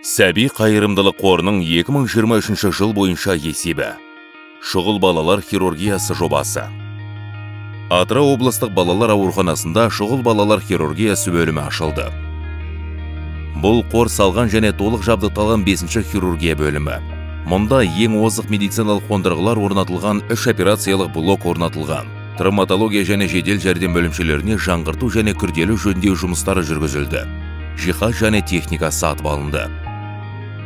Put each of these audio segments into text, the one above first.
Сәби қайырымдылық қорының 2023 жыл бойынша есебі. Шұғыл балалар хирургиясы жобасы. Атырау облыстық балалар ауруханасында шұғыл балалар хирургиясы бөлімі ашылды. Бұл қор салған және толық жабдықталған 5-ші хирургия бөлімі. Мұнда ең озық медициналық қондырғылар орнатылған, 3 операциялық блок орнатылған. Травматология және жедел жәрдем бөлімшелеріне жаңғырту және күрделі жөндеу жұмыстары жүргізілді. Жиһаз және техника сатып алынды.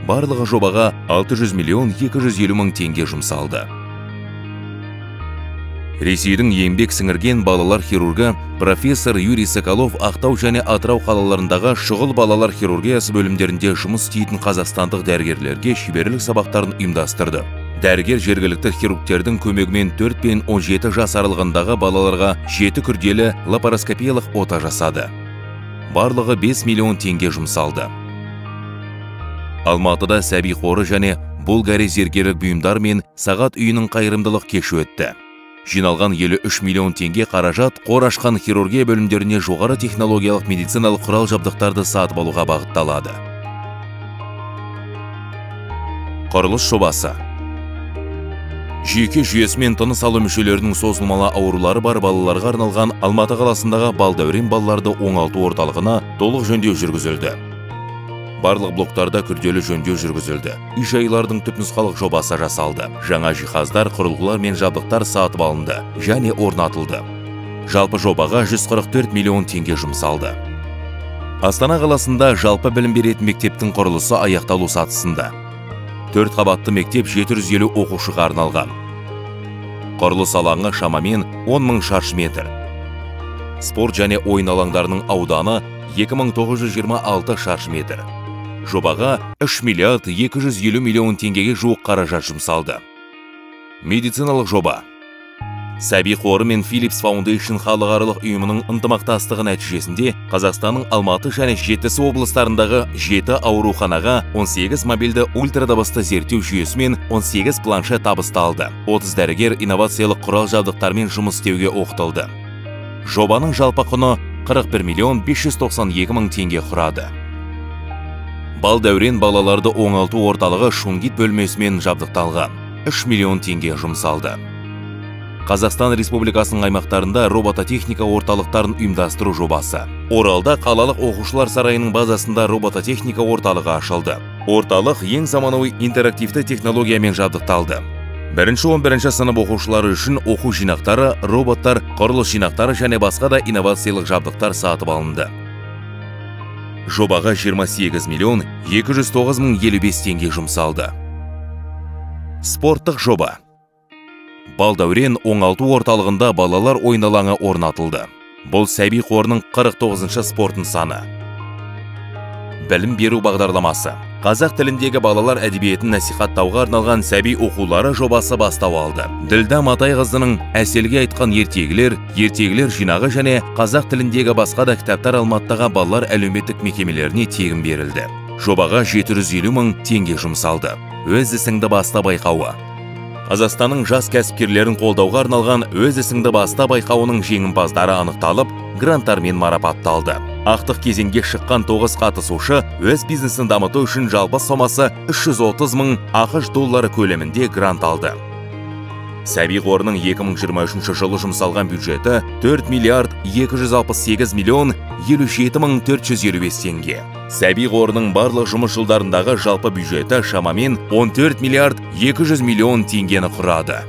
Барлығы жобаға 600 миллион 250 мың теңге жұмсалды. Ресейдің еңбек сіңірген балалар хирургы профессор Юрий Соколов Ақтау және Атырау қалаларындағы шұғыл балалар хирургиясы бөлімдерінде жұмыс істейтін қазақстандық дәрігерлерге шеберлік сабақтарын ұйымдастырды. Дәрігер жергілікті хирургтердің көмегімен 4 пен 17 жас аралығындағы балаларға 7 күрделі лапароскопиялық ота жасады. Барлығы 5 миллион теңге жұмсалды. Алматыда сәби қоры және Болгария зергерлік бұйымдар мен сағат үйінің қайырымдылық кеші өтті. Жиналған 53 миллион теңге қаражат қор ашқан хирургия бөлімдеріне жоғары технологиялық медициналық құрал жабдықтарды сатып алуға бағытталады. Құрылыс жобасы. Жүйке жүйесі мен тыныс алу мүшелерінің созылмалы аурулары бар балаларға арналған Алматы қаласындағы балдәурен балаларды оңалту орталығына толық жөндеу жүргізілді. Барлық блоктарда күрделі жөндеу жүргізілді. Үй-жайлардың түпнұсқалық жобасы жасалды. Жаңа жиһаздар, құрылғылар мен жабдықтар сатып алынды және орнатылды. Жалпы жобаға 144 миллион теңге жұмсалды. Астана қаласында жалпы білім беретін мектептің құрылысы аяқталу сатысында. 4 қабатты мектеп 750 оқушыға арналған. Құрылыс алаңы шамамен 10 мың шаршы метр. Спорт және ойын алаңдарының ауданы 2926 шаршы метр. Жобаға 3 миллиард 250 миллион теңгеге жуық қаражат жұмсалды. Медициналық жоба. Сәби қоры мен Philips Foundation халықаралық ұйымының ынтымақтастығы нәтижесінде Қазақстанның Алматы және Жетісу облыстарындағы 7 ауруханаға 18 мобильді ультрадыбысты зерттеу жүйесі мен 18 планшет табысталды. 30 дәрігер инновациялық құрал жабдықтармен жұмыс істеуге оқытылды. Жобаның жалпы құны 41 миллион 592 мың теңге құрады. Балдәурен балаларды оңалту орталығы Шунгит бөлмесімен жабдықталған. 3 миллион теңге жұмсалды. Қазақстан Республикасының аймақтарында робототехника орталықтарын ұйымдастыру жобасы. Оралда қалалық оқушылар сарайының базасында робототехника орталығы ашылды. Орталық ең заманауи интерактивті технологиямен жабдықталды. 1-11 сынып оқушылары үшін оқу жинақтары, роботтар, құрылыс жинақтары және басқа да инновациялық жабдықтар сатып алынды. Жобаға 28 миллион 209 мың 55 теңге жұмсалды. Спорттық жоба. Балдәурен оңалту орталығында балалар ойын алаңы орнатылды. Бұл сәби қорының 49-шы спорт нысаны. Білім беру бағдарламасы. Қазақ тіліндегі балалар әдебиетін насихаттауға арналған сәби оқулары жобасы бастау алды. Ділда Матайқызының әселге айтқан ертегілер жинағы және қазақ тіліндегі басқа да кітаптар Алматыдағы балалар әлеуметтік мекемелеріне тегін берілді. Жобаға 750 мың теңге жұмсалды. Өз ісіңді баста байқауы. Қазақстанның жас кәсіпкерлерін қолдауға арналған өз ісіңді баста байқауының жеңімпаздары анықталып, гранттармен марапатталды. Ақтық кезеңге шыққан 9 қатысушы өз бизнесін дамыту үшін жалпы сомасы 330 мың ақш доллары көлемінде грант алды. Сәби қорының 2023 жылы жұмсалған бюджеті 4 миллиард 268 миллион 57 мың 455 теңге. Сәби қорының барлық жұмыс жылдарындағы жалпы бюджеті шамамен 14 миллиард 200 миллион теңгені құрады.